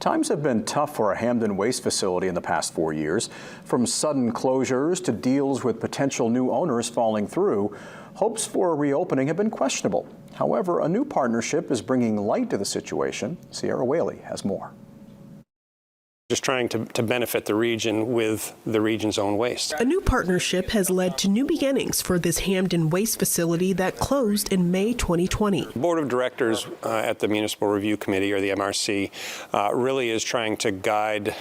Times have been tough for a Hampden waste facility in the past 4 years. From sudden closures to deals with potential new owners falling through, hopes for a reopening have been questionable. However, a new partnership is bringing light to the situation. Sierra Whaley has more. Just trying to benefit the region with the region's own waste. A new partnership has led to new beginnings for this Hampden waste facility that closed in May 2020. The Board of Directors at the Municipal Review Committee, or the MRC, really is trying to guide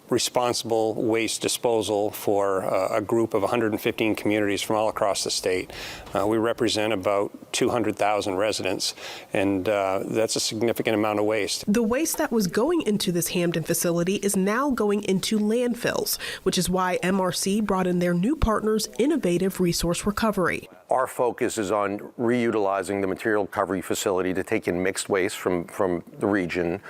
responsible waste disposal for a group of 115 communities from all across the state. We represent about 200,000 residents, and that's a significant amount of waste. The waste that was going into this Hampden facility is now going into landfills, which is why MRC brought in their new partners, Innovative Resource Recovery. Our focus is on reutilizing the material recovery facility to take in mixed waste from the region,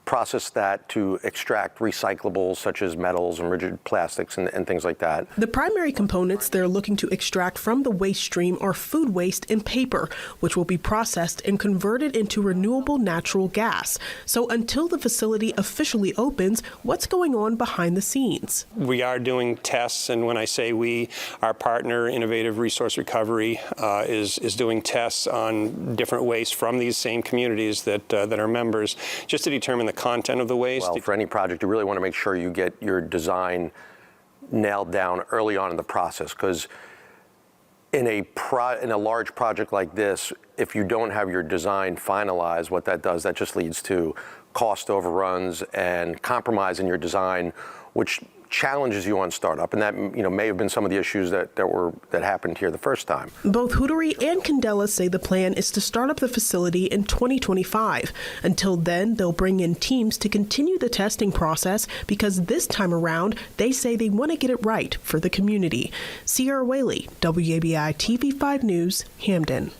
process that to extract recyclables such as metals and rigid plastics and things like that. The primary components they're looking to extract from the waste stream are food waste and paper, which will be processed and converted into renewable natural gas. So until the facility officially opens, what's going on behind the scenes? We are doing tests, and when I say we, our partner, Innovative Resource Recovery, is doing tests on different waste from these same communities that are members, just to determine the content of the waste. Well, for any project, you really want to make sure you get your design nailed down early on in the process, because in a large project like this, if you don't have your design finalized, what that does, that just leads to cost overruns and compromise in your design, which challenges you on startup, and that may have been some of the issues that happened here the first time. Both Hootery and Candela say the plan is to start up the facility in 2025. Until then, they'll bring in teams to continue the testing process, because this time around, they say they want to get it right for the community. Sierra Whaley, WABI TV5 News, Hampden.